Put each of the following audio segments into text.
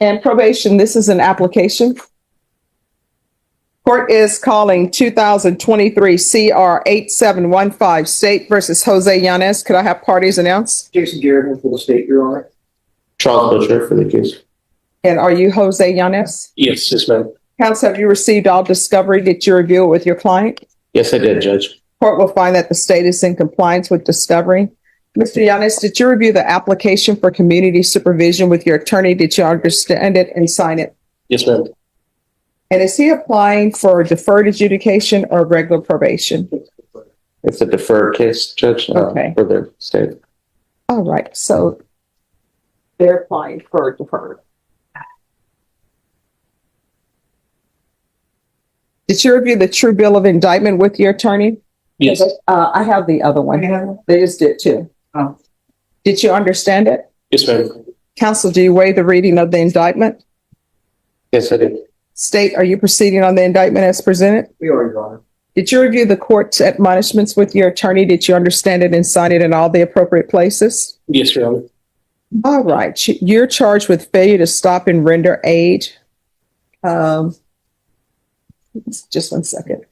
And probation, this is an application. Court is calling 2023 CR 8715 State versus Jose Yanez. Could I have parties announced? Jason Garrett for the state, Your Honor. Charles Butcher for the case. And are you Jose Yanez? Yes, ma'am. Counsel, have you received all discovery? Did you review it with your client? Yes, I did, Judge. Court will find that the state is in compliance with discovery. Mr. Yanez, did you review the application for community supervision with your attorney? Did you understand it and sign it? Yes, ma'am. And is he applying for deferred adjudication or regular probation? It's a deferred case, Judge, Okay. for the state. All right, so they're applying for deferred. Did you review the true bill of indictment with your attorney? Yes. I have the other one. They just did too. Oh. Did you understand it? Yes, ma'am. Counsel, do you waive the reading of the indictment? Yes, I did. State, are you proceeding on the indictment as presented? We are, Your Honor. Did you review the court's admonishments with your attorney? Did you understand it and sign it in all the appropriate places? Yes, Your Honor. All right. You're charged with failure to stop and render aid. Just one second.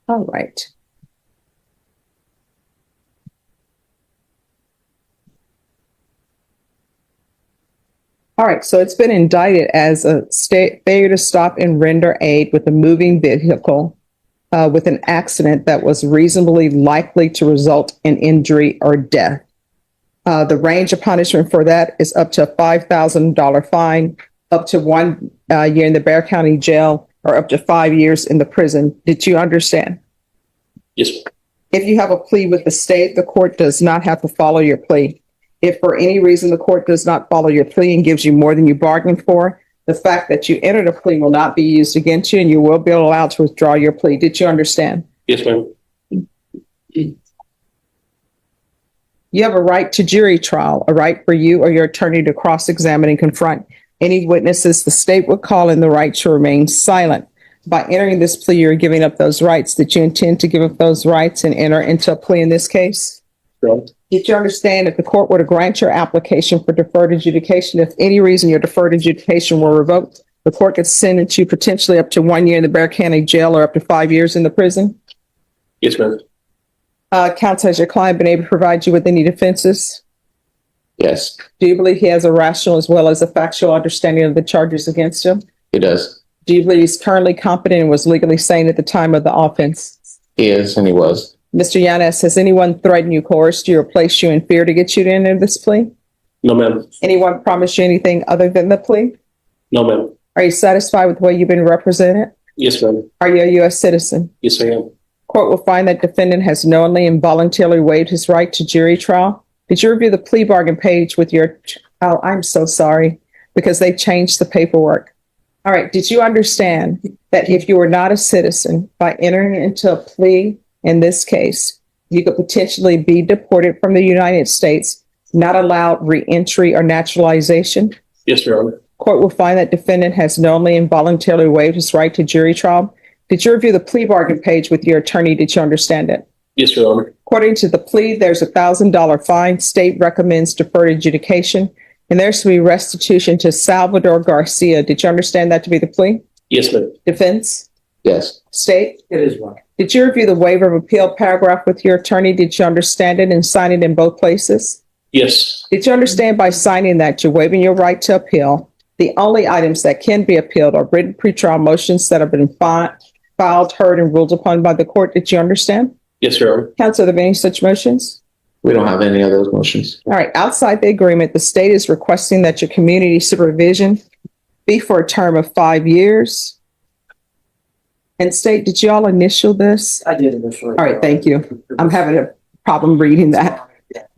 All right. All right, so it's been indicted as a state failure to stop and render aid with a moving vehicle with an accident that was reasonably likely to result in injury or death. The range of punishment for that is up to a $5,000 fine, up to 1 year in the Bexar County Jail, or up to 5 years in the prison. Did you understand? Yes. If you have a plea with the state, the court does not have to follow your plea. If for any reason the court does not follow your plea and gives you more than you bargained for, the fact that you entered a plea will not be used against you and you will be allowed to withdraw your plea. Did you understand? Yes, ma'am. You have a right to jury trial, a right for you or your attorney to cross-examine and confront any witnesses the state would call in, the right to remain silent. By entering this plea, you're giving up those rights. Did you intend to give up those rights and enter into a plea in this case? Right. Did you understand if the court were to grant your application for deferred adjudication, if any reason your deferred adjudication were revoked, the court could sentence you potentially up to 1 year in the Bexar County Jail or up to 5 years in the prison? Yes, ma'am. Counsel, has your client been able to provide you with any defenses? Yes, Do you believe he has a rational as well as a factual understanding of the charges against him? he does. Do you believe he's currently competent and was legally sane at the time of the offense? He is, and he was. Mr. Yanez, has anyone threatened you, coerced you, or placed you in fear to get you to enter this plea? No, ma'am. Anyone promised you anything other than the plea? No, ma'am. Are you satisfied with the way you've been represented? Yes, ma'am. Are you a U.S. citizen? Yes, I am. Court will find that defendant has knowingly and voluntarily waived his right to jury trial. Did you review the plea bargain page with your, oh, I'm so sorry, because they changed the paperwork. All right. Did you understand that if you were not a citizen, by entering into a plea in this case, you could potentially be deported from the United States, not allowed re-entry or naturalization? Yes, Your Honor. Court will find that defendant has knowingly and voluntarily waived his right to jury trial. Did you review the plea bargain page with your attorney? Did you understand it? Yes, Your Honor. According to the plea, there's $1,000 fine. State recommends deferred adjudication, and there's to be restitution to Salvador Garcia. Did you understand that to be the plea? Yes, ma'am. Defense? Yes. State? It is right. Did you review the waiver of appeal paragraph with your attorney? Did you understand it and sign it in both places? Yes. Did you understand by signing that you're waiving your right to appeal? The only items that can be appealed are written pretrial motions that have been filed, heard, and ruled upon by the court. Did you understand? Yes, Your Honor. Counsel, are there any such motions? We don't have any of those motions. All right. Outside the agreement, the state is requesting that your community supervision be for a term of 5 years. And state, did you all initial this? I did initially. All right. Thank you. I'm having a problem reading that.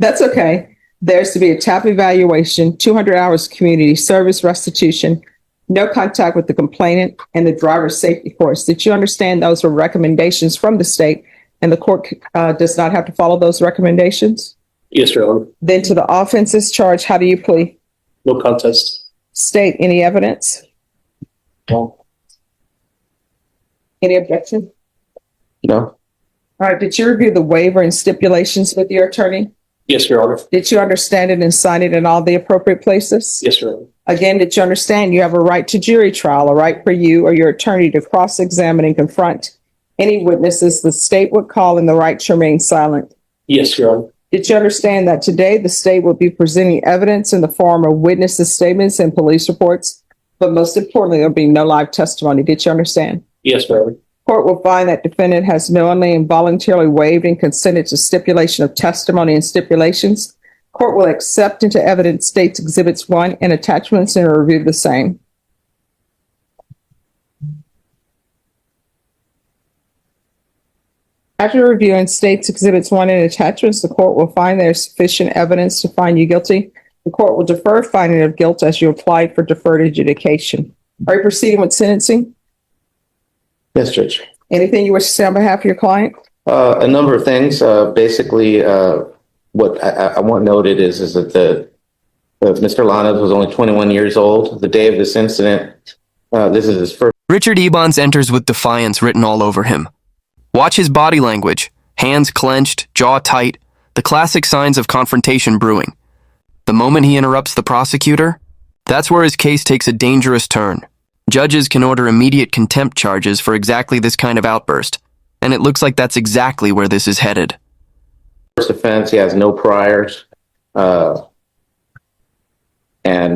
That's okay. There's to be a TAP evaluation, 200 hours community service restitution, no contact with the complainant, and the driver's safety course. Did you understand those were recommendations from the state and the court does not have to follow those recommendations? Yes, Your Honor. Then to the offenses charged, how do you plead? No contest. State, any evidence? No. Any objection? No. All right. Did you review the waiver and stipulations with your attorney? Yes, Your Honor. Did you understand it and sign it in all the appropriate places? Yes, Your Honor. Again, did you understand you have a right to jury trial, a right for you or your attorney to cross-examine and confront any witnesses the state would call, and the right to remain silent? Yes, Your Honor. Did you understand that today the state will be presenting evidence in the form of witnesses' statements and police reports, but most importantly, there'll be no live testimony? Did you understand? Yes, Your Honor. Court will find that defendant has knowingly and voluntarily waived and consented to stipulation of testimony and stipulations. Court will accept into evidence State's Exhibits 1 and attachments and review the same. After reviewing State's Exhibits 1 and attachments, the court will find there is sufficient evidence to find you guilty. The court will defer finding of guilt as you applied for deferred adjudication. Are you proceeding with sentencing? Yes, Judge. Anything you wish to say on behalf of your client? A number of things. Basically, what I want noted is that Mr. Yanez was only 21 years old the day of this incident. This is his first. Richard Ebons enters with defiance written all over him. Watch his body language, hands clenched, jaw tight, the classic signs of confrontation brewing. The moment he interrupts the prosecutor, that's where his case takes a dangerous turn. Judges can order immediate contempt charges for exactly this kind of outburst, and it looks like that's exactly where this is headed. First offense, he has no priors. And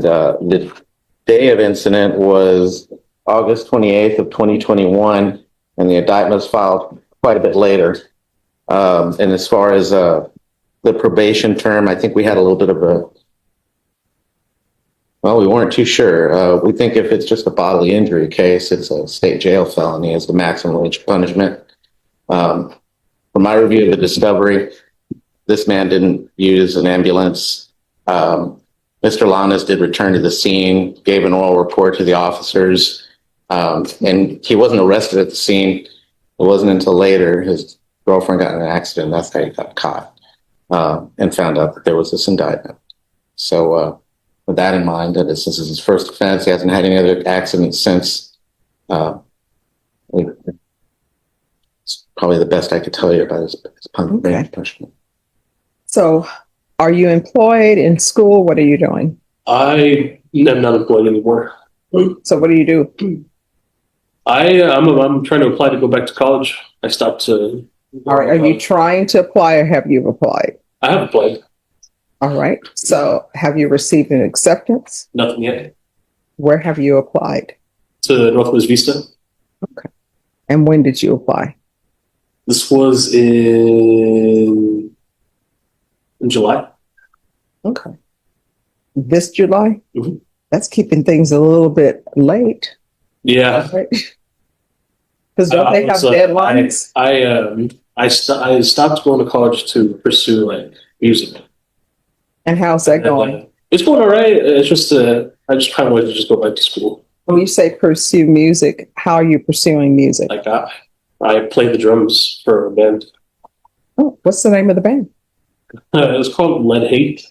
the day of incident was August 28th of 2021, and the indictment was filed quite a bit later. And as far as the probation term, I think we had a little bit of we weren't too sure. We think if it's just a bodily injury case, it's a state jail felony as the maximum wage punishment. From my review of the discovery, this man didn't use an ambulance. Mr. Yanez did return to the scene, gave an oral report to the officers, and he wasn't arrested at the scene. It wasn't until later his girlfriend got in an accident. That's how he got caught and found out that there was this indictment. So with that in mind, that this is his first offense. He hasn't had any other accidents since. It's probably the best I could tell you about his punishment. So are you employed in school? What are you doing? I am not employed anymore. So what do you do? I'm trying to apply to go back to college. I stopped to. All right. Are you trying to apply or have you applied? I have applied. All right. So have you received an acceptance? Nothing yet. Where have you applied? To Northwest Vista. Okay. And when did you apply? This was in July. Okay. This July? Mhm. That's keeping things a little bit late. Yeah. Because don't they have deadlines? I stopped going to college to pursue like music. And how's that going? It's going all right. It's just I just kind of wanted to just go back to school. When you say pursue music, how are you pursuing music? Like I play the drums for a band. Oh, what's the name of the band? It was called Lead Hate.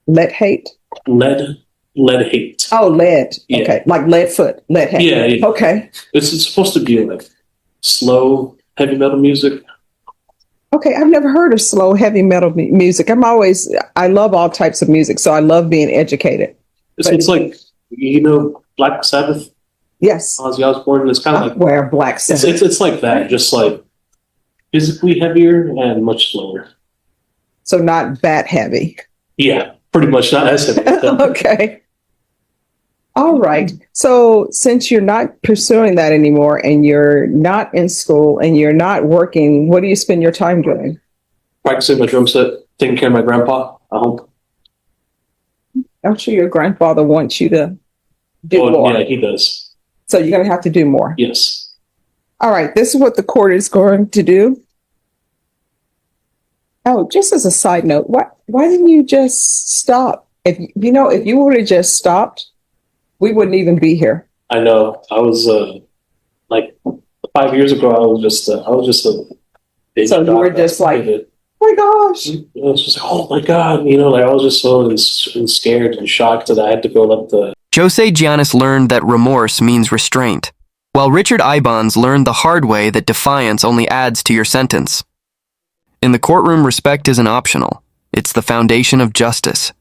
Lead Hate? Lead Hate. Oh, lead. Yeah. Okay. Like Leadfoot. Lead Hate. Yeah. Okay. It's supposed to be like slow, heavy metal music. Okay. I've never heard of slow, heavy metal music. I love all types of music, so I love being educated. It's like, Black Sabbath, Yes. Ozzy Osbourne. It's kind of I like wear Black Sabbath. it's like that, just like physically heavier and much slower. So not that heavy. Yeah, pretty much not as heavy. Okay. All right. So since you're not pursuing that anymore and you're not in school and you're not working, what do you spend your time doing? Practicing my drum set, taking care of my grandpa. I hope. I'm sure your grandfather wants you to do more. Yeah, he does. So you're going to have to do more. Yes. All right. This is what the court is going to do. Oh, just as a side note, why didn't you just stop? If you would have just stopped, we wouldn't even be here. I know. I was like 5 years ago. I was just a big So you were just like, oh my gosh. I was just like, oh my God, I was just so scared and shocked that I had to go up the. Jose Giannis learned that remorse means restraint, while Richard Ibons learned the hard way that defiance only adds to your sentence. In the courtroom, respect isn't optional. It's the foundation of justice.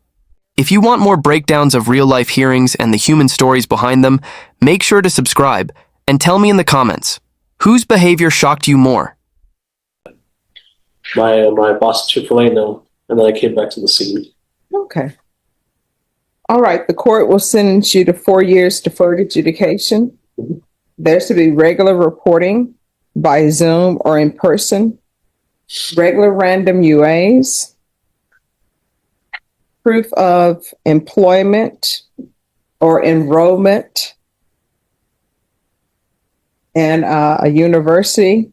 If you want more breakdowns of real-life hearings and the human stories behind them, make sure to subscribe and tell me in the comments, whose behavior shocked you more? My boss at Chick-fil-A, no, and then I came back to the scene. Okay. All right, the court will sentence you to 4 years deferred adjudication. Mhm. There's to be regular reporting by Zoom or in person, regular random UAs, proof of employment or enrollment in a university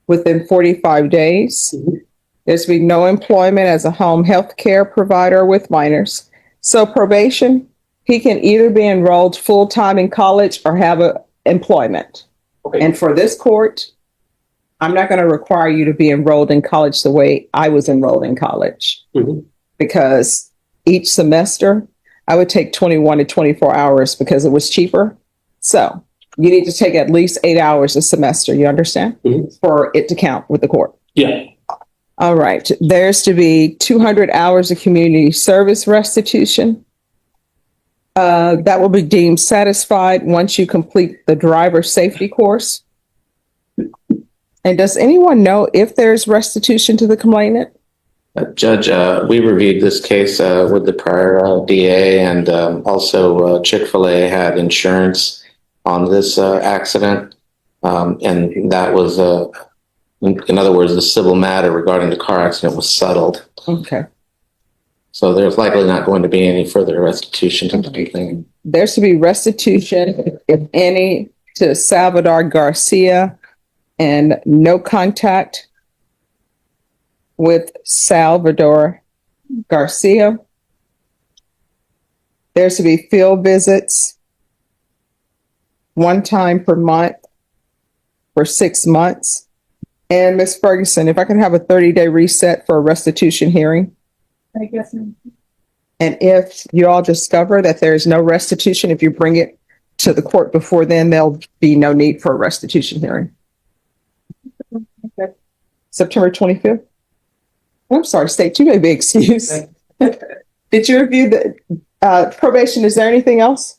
within 45 days. Mhm. There's to be no employment as a home health care provider with minors. So probation, he can either be enrolled full-time in college or have employment. Okay. And for this court, I'm not going to require you to be enrolled in college the way I was enrolled in college, Mhm. because each semester I would take 21 to 24 hours because it was cheaper. So you need to take at least 8 hours a semester. You understand? Mhm. For it to count with the court. Yeah. All right. There's to be 200 hours of community service restitution. That will be deemed satisfied once you complete the driver safety course. And does anyone know if there's restitution to the complainant? Judge, we reviewed this case with the prior DA, and also Chick-fil-A had insurance on this accident. And that was, in other words, the civil matter regarding the car accident was settled. Okay. So there's likely not going to be any further restitution to the complainant. There's to be restitution, if any, to Salvador Garcia, and no contact with Salvador Garcia. There's to be field visits one time per month for 6 months. And Ms. Ferguson, if I can have a 30-day reset for a restitution hearing. I guess. And if you all discover that there is no restitution, if you bring it to the court before then, there'll be no need for a restitution hearing. Okay. September 25th? I'm sorry, State, you may be excused. Did you review the probation? Is there anything else?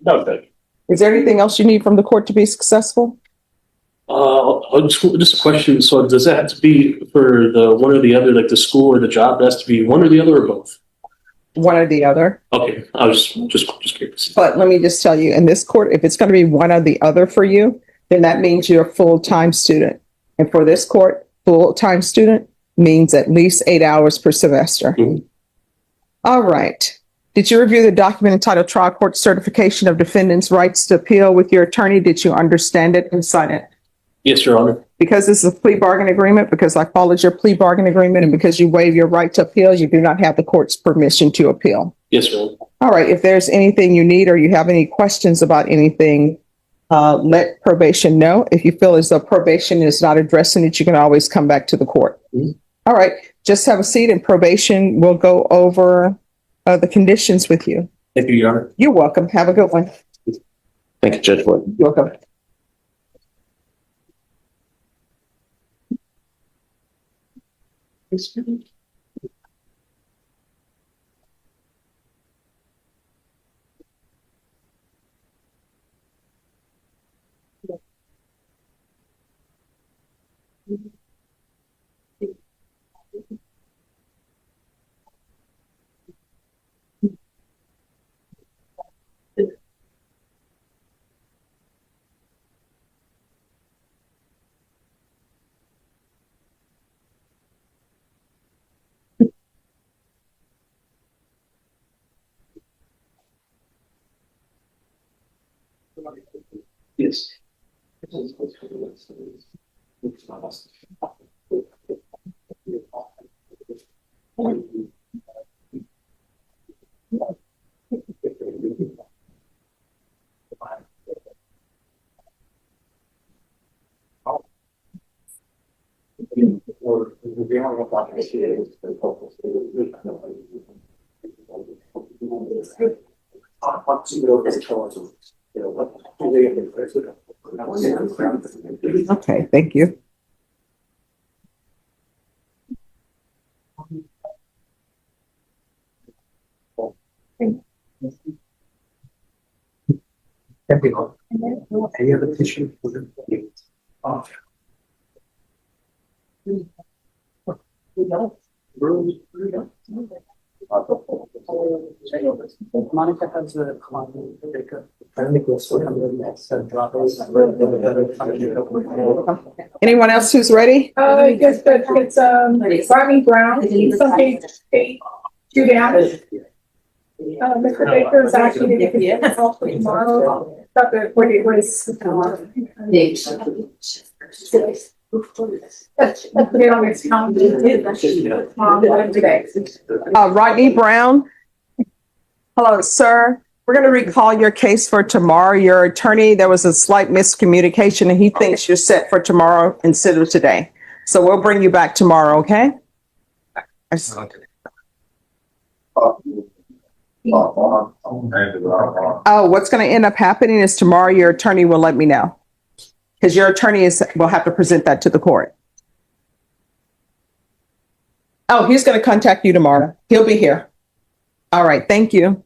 No, good. Is there anything else you need from the court to be successful? Just a question. So does that have to be for the one or the other, like the school or the job? It has to be one or the other or both? One or the other. Okay, I was just curious. But let me just tell you, in this court, if it's going to be one or the other for you, then that means you're a full-time student. And for this court, full-time student means at least 8 hours per semester. Mhm. All right. Did you review the document entitled Trial Court Certification of Defendant's Rights to Appeal with your attorney? Did you understand it and sign it? Yes, Your Honor. Because this is a plea bargain agreement, because I followed your plea bargain agreement, and because you waive your right to appeal, you do not have the court's permission to appeal. Yes, Your Honor. All right. If there's anything you need or you have any questions about anything, let probation know. If you feel as though probation is not addressing it, you can always come back to the court. Mhm. All right. Just have a seat, and probation will go over the conditions with you. Thank you, Your Honor. You're welcome. Have a good one. Thank you, Judge Wood. You're welcome. Yes. Okay. Thank you. Any other tissue? Oh. Monica has a client. I think we'll sort of the next drop. Anyone else who's ready? Yes, but it's Rodney Brown, some page 2 down. Mr. Baker is actually going to get a call for tomorrow. What it was. Let's put it on its calendar today. Rodney Brown. Hello, sir. We're going to recall your case for tomorrow. Your attorney, there was a slight miscommunication and he thinks you're set for tomorrow instead of today. So we'll bring you back tomorrow, okay? Oh, what's going to end up happening is tomorrow your attorney will let me know. Because your attorney will have to present that to the court. Oh, he's going to contact you tomorrow. He'll be here. All right. Thank you.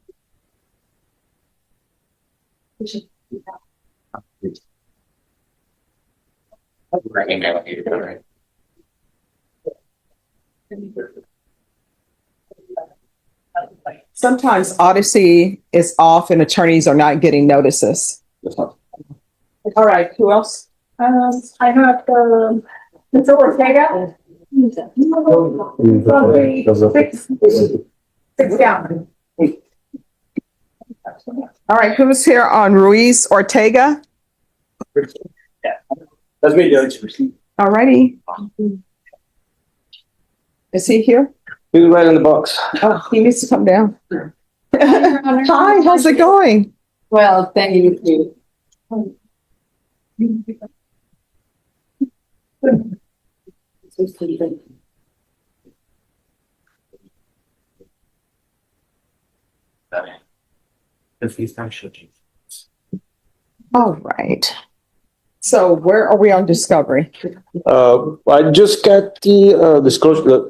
Sometimes Odyssey is off and attorneys are not getting notices. All right. Who else? I have Mr. Ortega. Six down. All right. Who's here on Ruiz Ortega? That's me, Judge. All righty. Is he here? He's right in the box. Oh, he needs to come down. Hi, how's it going? Well, thank you. All right. So where are we on discovery? I just got the disclosure,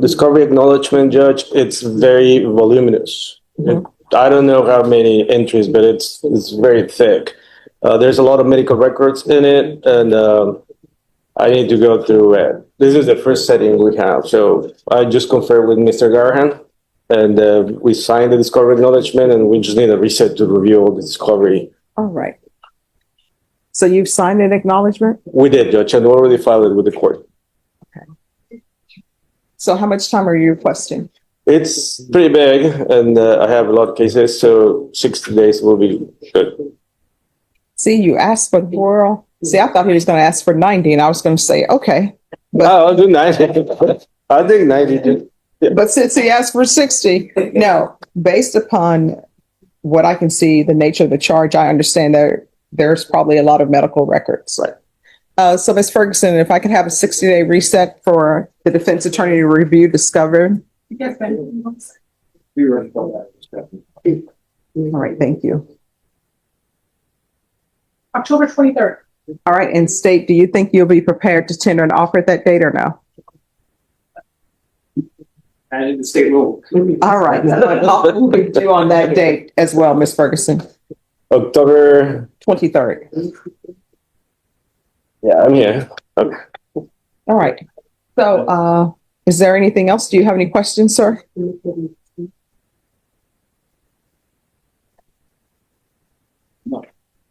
discovery acknowledgement, Judge. It's very voluminous. I don't know how many entries, but it's very thick. There's a lot of medical records in it, and I need to go through it. This is the first setting we have, so I just conferred with Mr. Garhan, and we signed the discovery acknowledgement, and we just need a reset to review all the discovery. All right. So you've signed an acknowledgement? We did, Judge, and already filed it with the court. Okay. So how much time are you requesting? It's pretty big, and I have a lot of cases, so 60 days will be good. See, you asked for the oral. See, I thought he was going to ask for 90, and I was going to say, okay. But, I'll do 90. I think 90. but since he asked for 60, no, based upon what I can see, the nature of the charge, I understand there's probably a lot of medical records. Right. So Ms. Ferguson, if I could have a 60-day reset for the defense attorney to review discovered. Yes, ma'am. All right, thank you. October 23rd. All right, and State, do you think you'll be prepared to tender an offer at that date or no? And the state rule. All right, what offer will we do on that date as well, Ms. Ferguson? October 23rd. Yeah, I'm here. Okay. All right. So, is there anything else? Do you have any questions, sir?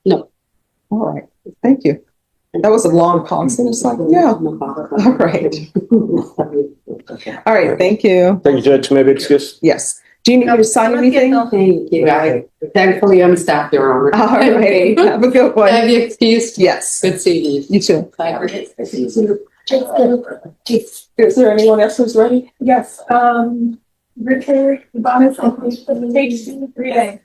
No. All right. Thank you. That was a long pause. And it's like, yeah. All right. All right. Thank you. Thank you, Judge. Maybe excuse. Yes. Do you need me to sign anything? All Thank you. Thankfully, I'm staff, Your Honor. right. Have a good one. Have you excused? Yes. Good seeing you. You too. Bye. Is there anyone else who's ready? Yes, Richard Ibanez, page 3A.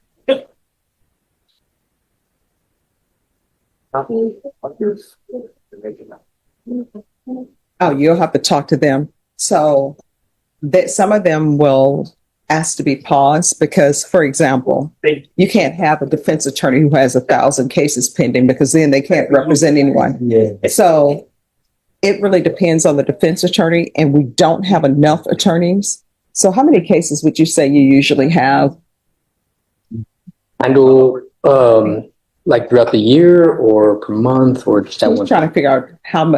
Oh, you'll have to talk to them. So that some of them will ask to be paused because, for example, you can't have a defense attorney who has 1,000 cases pending because then they can't represent anyone. Yeah. So it really depends on the defense attorney, and we don't have enough attorneys. So how many cases would you say you usually have? I do Like throughout the year or per month or just at I'm one trying time? to figure out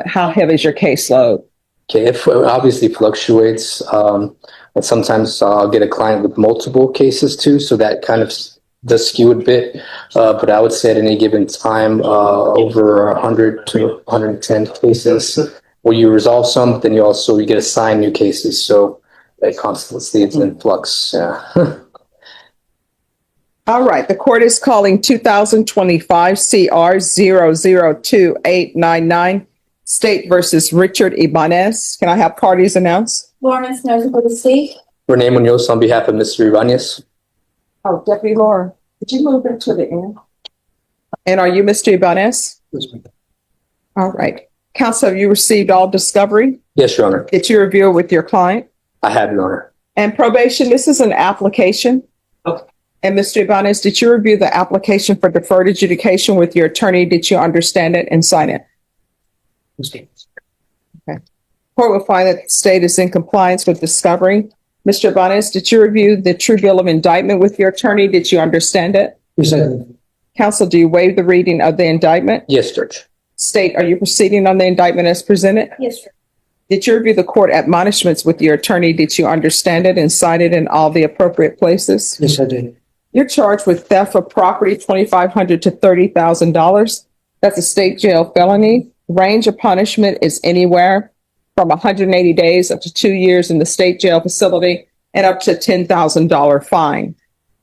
how heavy is your caseload? Okay, it obviously fluctuates. And sometimes I'll get a client with multiple cases too, so that kind of does skew a bit. But I would say at any given time, over 100 to 110 cases. Where you resolve some, then you get assigned new cases. So it constantly is in flux. Yeah. All right, the court is calling 2025 CR 002-899, State versus Richard Ibanez. Can I have parties announce? Lawrence knows for the state. Renee Munoz on behalf of Mr. Ibanez. Oh, Deputy Laura, could you move it to the end? And are you Mr. Ibanez? All right. Counsel, have you received all discovery? Yes, Your Honor. Did you review it with your client? I have, Your Honor. And probation, this is an application. Okay. And Mr. Ibanez, did you review the application for deferred adjudication with your attorney? Did you understand it and sign it? Okay. Court will find that the state is in compliance with discovery. Mr. Ibanez, did you review the true bill of indictment with your attorney? Did you understand it? Yes, I did. Counsel, do you waive the reading of the indictment? Yes, Judge. State, are you proceeding on the indictment as presented? Yes, sir. Did you review the court admonishments with your attorney? Did you understand it and cite it in all the appropriate places? Yes, I did. You're charged with theft of property, $2,500 to $30,000. That's a state jail felony. Range of punishment is anywhere from 180 days up to 2 years in the state jail facility and up to $10,000 fine.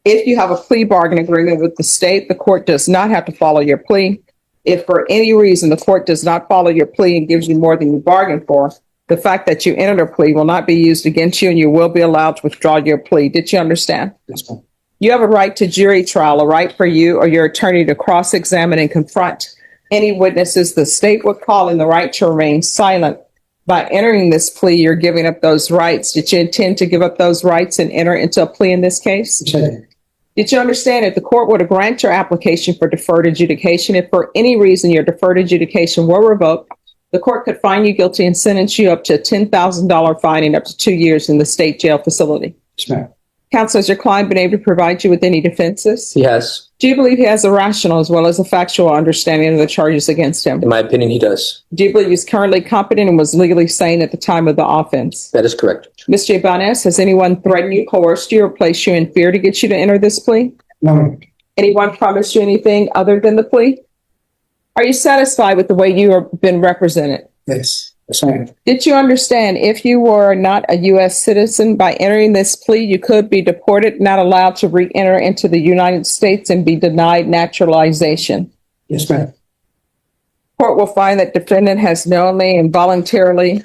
If you have a plea bargain agreement with the state, the court does not have to follow your plea. If for any reason the court does not follow your plea and gives you more than you bargained for, the fact that you entered a plea will not be used against you and you will be allowed to withdraw your plea. Did you understand? Yes, ma'am. You have a right to jury trial, a right for you or your attorney to cross-examine and confront any witnesses the state would call, and the right to remain silent. By entering this plea, you're giving up those rights. Did you intend to give up those rights and enter into a plea in this case? Yes, I did. Did you understand if the court were to grant your application for deferred adjudication, if for any reason your deferred adjudication were revoked, the court could find you guilty and sentence you up to a $10,000 fine and up to 2 years in the state jail facility? Yes, ma'am. Counsel, has your client been able to provide you with any defenses? He has. Do you believe he has a rational as well as a factual understanding of the charges against him? In my opinion, he does. Do you believe he's currently competent and was legally sane at the time of the offense? That is correct. Mr. Ibanez, has anyone threatened you, coerced you, or placed you in fear to get you to enter this plea? No, ma'am. Anyone promised you anything other than the plea? Are you satisfied with the way you have been represented? Yes. Yes, I am. Did you understand if you were not a U.S. citizen, by entering this plea, you could be deported, not allowed to re-enter into the United States, and be denied naturalization? Yes, ma'am. Court will find that defendant has knowingly and voluntarily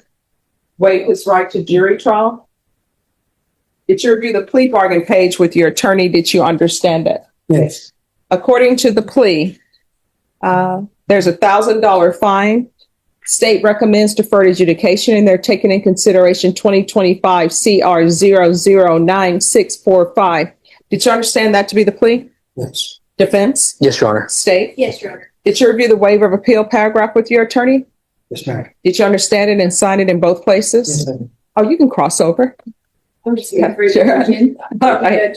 waived his right to jury trial. Did you review the plea bargain page with your attorney? Did you understand it? Yes. According to the plea, there's a $1,000 fine. State recommends deferred adjudication, and they're taking in consideration 2025 CR 009645. Did you understand that to be the plea? Yes. Defense? Yes, Your Honor. State? Yes, Your Honor. Did you review the waiver of appeal paragraph with your attorney? Yes, ma'am. Did you understand it and sign it in both places? Yes, I did. Oh, you can cross over. I'm just Yeah, going sure. to All right.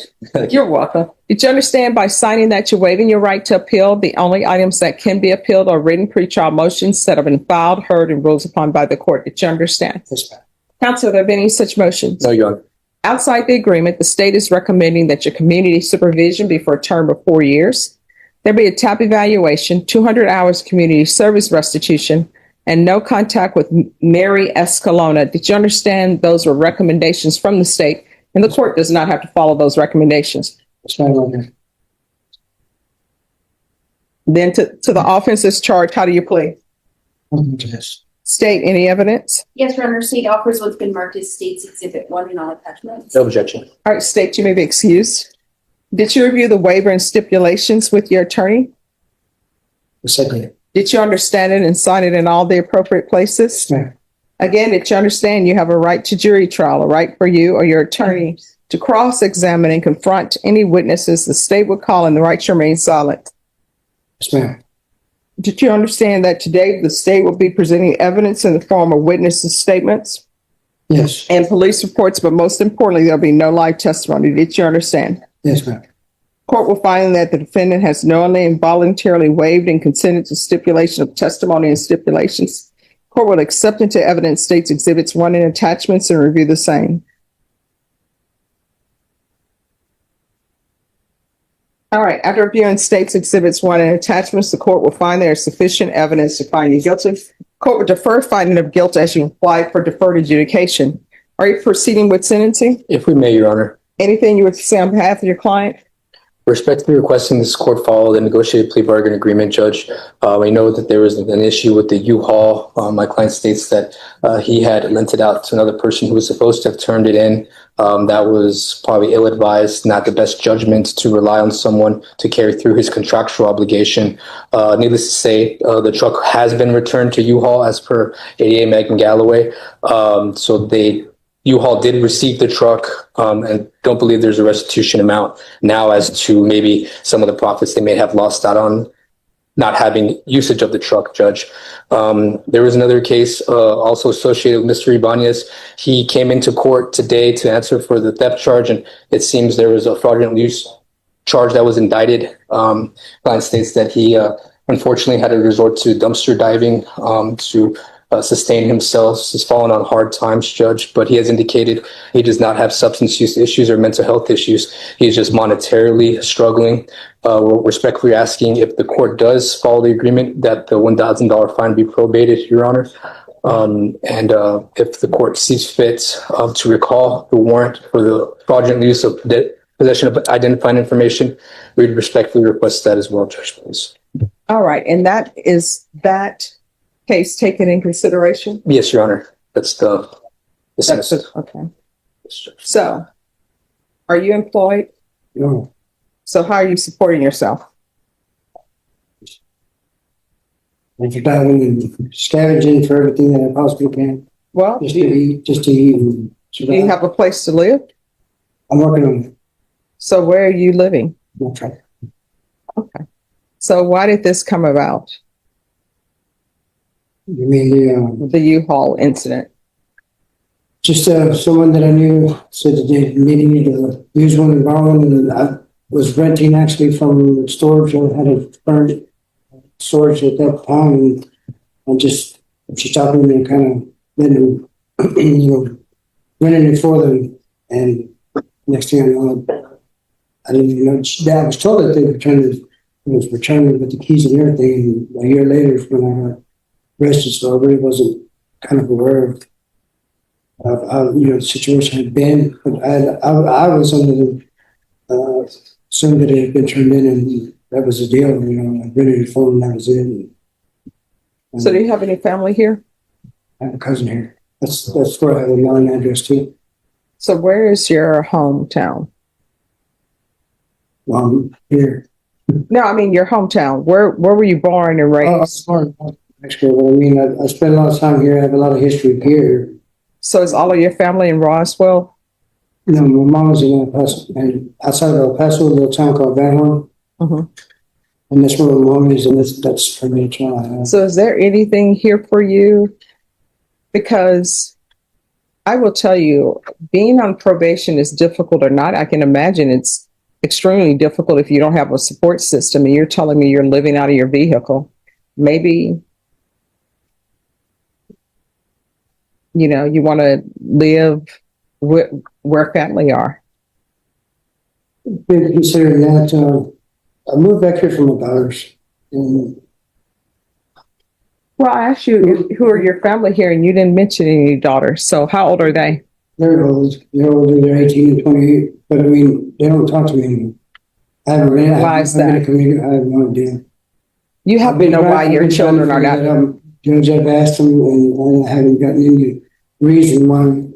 You're welcome. Did you understand by signing that you're waiving your right to appeal? The only items that can be appealed are written pretrial motions that have been filed, heard, and ruled upon by the court. Did you understand? Yes, ma'am. Counsel, have there been any such motions? No, Your Honor. Outside the agreement, the state is recommending that your community supervision be for a term of 4 years. There be a TAP evaluation, 200 hours community service restitution, and no contact with Mary Escalona. Did you understand those were recommendations from the state, and the court does not have to follow those recommendations? Yes, ma'am. Then to the offenses charged, how do you plead? Yes. State, any evidence? Yes, Your Honor, state offers what's been marked as State's Exhibit 1 in all attachments. No objection. All right, state, you may be excused. Did you review the waiver and stipulations with your attorney? Yes, I did. Did you understand it and sign it in all the appropriate places? Yes, ma'am. Again, did you understand you have a right to jury trial, a right for you or your attorney to cross-examine and confront any witnesses the state would call, and the right to remain silent? Yes, ma'am. Did you understand that today the state will be presenting evidence in the form of witnesses' statements Yes. and police reports, but most importantly, there'll be no live testimony? Did you understand? Yes, ma'am. Court will find that the defendant has knowingly and voluntarily waived and consented to stipulation of testimony and stipulations. Court will accept into evidence states exhibits 1 and attachments and review the same. All right, after reviewing states exhibits 1 and attachments, the court will find there is sufficient evidence to find you guilty. Court will defer finding of guilt as you apply for deferred adjudication. Are you proceeding with sentencing? If we may, Your Honor. Anything you would say on behalf of your client? Respectfully requesting this court follow the negotiated plea bargain agreement, Judge. We know that there was an issue with the U-Haul. My client states that he had lent it out to another person who was supposed to have turned it in. That was probably ill-advised, not the best judgment to rely on someone to carry through his contractual obligation. Needless to say, the truck has been returned to U-Haul as per ADA Megan Galloway. So U-Haul did receive the truck and don't believe there's a restitution amount now as to maybe some of the profits they may have lost out on not having usage of the truck, Judge. There was another case also associated with Mr. Ibanez. He came into court today to answer for the theft charge, and it seems there was a fraudulent use charge that was indicted. Client states that he unfortunately had to resort to dumpster diving to sustain himself. He's fallen on hard times, Judge, but he has indicated he does not have substance use issues or mental health issues. He's just monetarily struggling. We're respectfully asking if the court does follow the agreement that the $1,000 fine be probated, Your Honor. And if the court sees fit to recall the warrant for the fraudulent use of possession of identifying information, we'd respectfully request that as well, Judge, please. All right, and that case taken in consideration? Yes, Your Honor. That's the sentence. Okay. So, are you employed? No. So how are you supporting yourself? I'm diving and scavenging for everything that I possibly can. Well, Just to eat. And do you have a place to live? I'm working on it. So where are you living? Okay. Okay. So why did this come about? You mean The U-Haul incident? just someone that I knew said that they needed me to use one and borrow one, and I was renting actually from storage. I had a burned storage at that time, and just she talked to me and kind of letting renting it for them. And next thing I know, I didn't even know that I was told that they returned it. It was returned with the keys and everything. And a year later, when I got arrested, so I really wasn't kind of aware of how the situation had been. But I was under the assumed that it had been turned in, and that was the deal. I rented it for them, and that was it. And So do you have any family here? I have a cousin here. That's where I have a mailing address too. So where is your hometown? Here. No, I mean your hometown. Where were you born and raised? Actually, well, I mean, I spent a lot of time here. I have a lot of history here. So is all of your family in Roswell? No, my mom was in El Paso, and outside of El Paso, a little town called Van Horn. Mhm. And that's where my mom is, and that's pretty much all I have. So is there anything here for you? Because I will tell you, being on probation is difficult or not. I can imagine it's extremely difficult if you don't have a support system, and you're telling me you're living out of your vehicle. Maybe, you want to live where family are. Been considering that. I moved back here from my daughters. And Well, I asked you who are your family here, and you didn't mention any daughters. So how old are they? they're old. They're older. They're 18 and 28. But I mean, they don't talk to me anymore. I haven't been. Why is I've been that? a community. I have no idea. You have to know why your children are not. Judge, I've asked them, and I haven't gotten any reason why.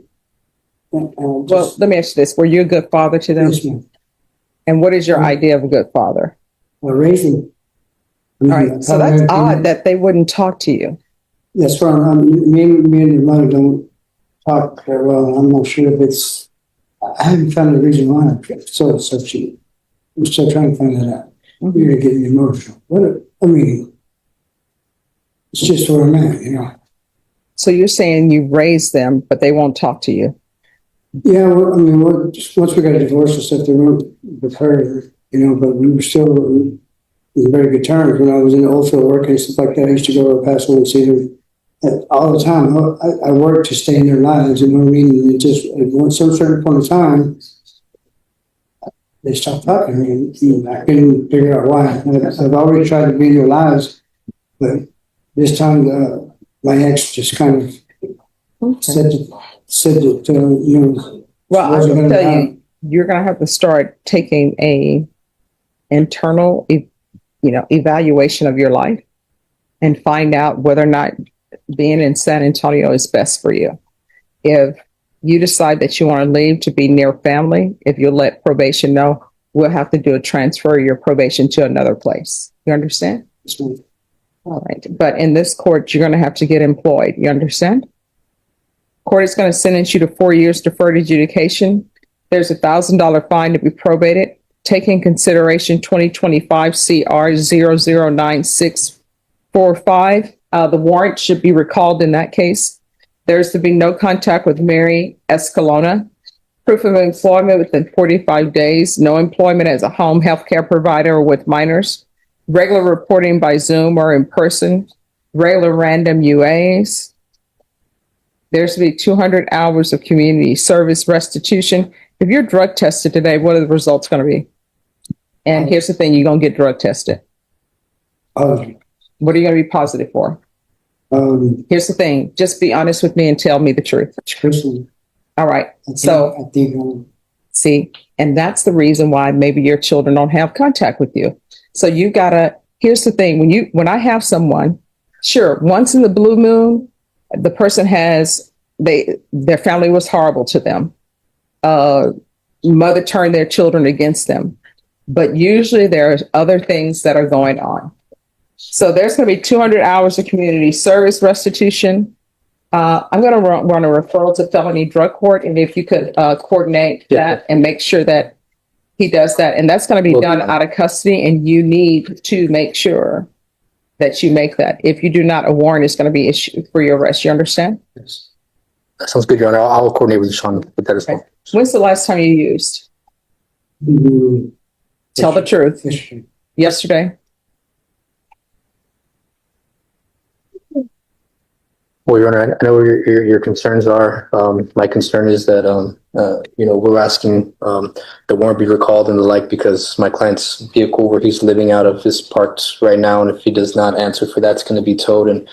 Well, let me ask you this. Were you a good father to them? Yes, ma'am. And what is your idea of a good father? Raising. All right. So that's odd that they wouldn't talk to you. That's why me and your mother don't talk very well. I'm not sure if it's. I haven't found the reason why. So cheap. I'm still trying to find that out. Mm-hmm. You're getting emotional. It's just where I'm at, So you're saying you raised them, but they won't talk to you. Yeah, well, once we got a divorce and stuff, they weren't with her. but we were still in very good terms. When I was in the oil field working and stuff like that, I used to go to Paso and see them all the time. I worked to stay in their lives, you know what I mean? And it just, at some certain point in time, they stopped talking to me, and I couldn't figure out why. I've already tried to be in their lives, but this time, my ex just kind of said that, Well, I wasn't will gonna tell allow- you, you're going to have to start taking a internal, evaluation of your life and find out whether or not being in San Antonio is best for you. If you decide that you want to leave to be near family, if you let probation know, we'll have to do a transfer of your probation to another place. You understand? All right. But in this court, you're going to have to get employed. You understand? Court is going to sentence you to 4 years deferred adjudication. There's $1,000 fine to be probated. Take in consideration 2025 CR 009645. The warrant should be recalled in that case. There's to be no contact with Mary Escalona. Proof of employment within 45 days. No employment as a home healthcare provider or with minors. Regular reporting by Zoom or in person. Regular random UAs. There's to be 200 hours of community service restitution. If you're drug tested today, what are the results going to be? And here's the thing, you're going to get drug tested. What are you going to be positive for? Here's the thing, just be honest with me and tell me the truth. All right. So, see, and that's the reason why maybe your children don't have contact with you. So you gotta, here's the thing, when I have someone, sure, once in the blue moon, the person their family was horrible to them. Mother turned their children against them. But usually there's other things that are going on. So there's going to be 200 hours of community service restitution. I'm going to run a referral to felony drug court. And if you could coordinate that and make sure that he does that. And that's going to be done out of custody. And you need to make sure that you make that. If you do not, a warrant is going to be issued for your arrest. You understand? Yes. That sounds good, Your Honor. I'll coordinate with Sean with that as well. When's the last time you used? Tell the truth. Yesterday? Well, Your Honor, I know where your concerns are. My concern is that, we're asking the warrant be recalled and the like because my client's vehicle where he's living out of is parked right now. And if he does not answer for that, it's going to be towed and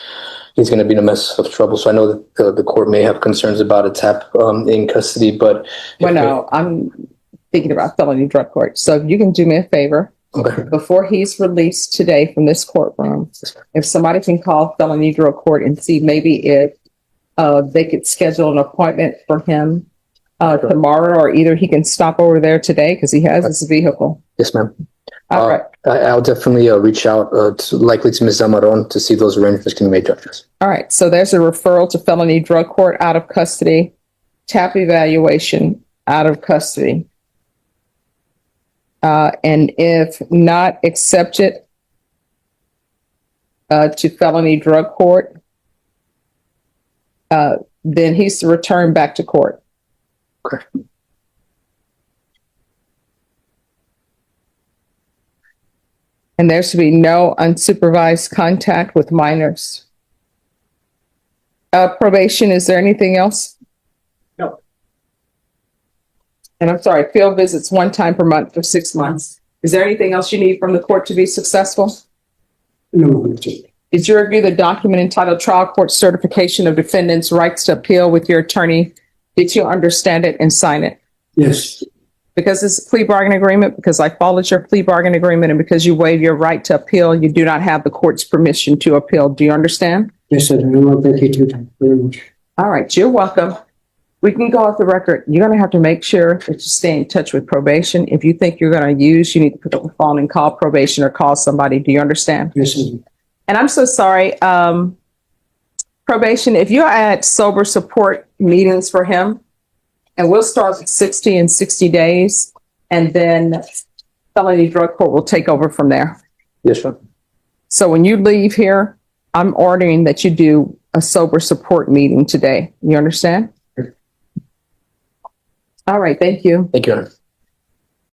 he's going to be in a mess of trouble. So I know that the court may have concerns about a tap in custody, but... Well, no, I'm thinking about felony drug court. So if you can do me a favor, okay. Before he's released today from this courtroom, if somebody can call felony drug court and see maybe if they could schedule an appointment for him tomorrow, or either he can stop over there today because he has his vehicle. Yes, ma'am. All right. I'll definitely reach out likely to Ms. Zamaron to see those arrangements can be made, judges. All right. So there's a referral to felony drug court out of custody, tap evaluation out of custody. And if not accepted to felony drug court, then he's to return back to court. Okay. And there's to be no unsupervised contact with minors. Probation, is there anything else? No. And I'm sorry, field visits 1 time per month for 6 months. Is there anything else you need from the court to be successful? No. Did you review the document entitled Trial Court Certification of Defendant's Rights to Appeal with your attorney? Did you understand it and sign it? Yes. Because it's a plea bargain agreement, because I followed your plea bargain agreement, and because you waive your right to appeal, you do not have the court's permission to appeal. Do you understand? Yes, I do. Thank you too very much. All right, you're welcome. We can go off the record. You're going to have to make sure that you stay in touch with probation. If you think you're going to use, you need to pick up the phone and call probation or call somebody. Do you understand? Yes, I do. And I'm so sorry. Probation, if you're at sober support meetings for him, and we'll start with 60 and 60 days, and then felony drug court will take over from there. Yes, sir. So when you leave here, I'm ordering that you do a sober support meeting today. You understand? All right. Thank you. Thank you, Your Honor.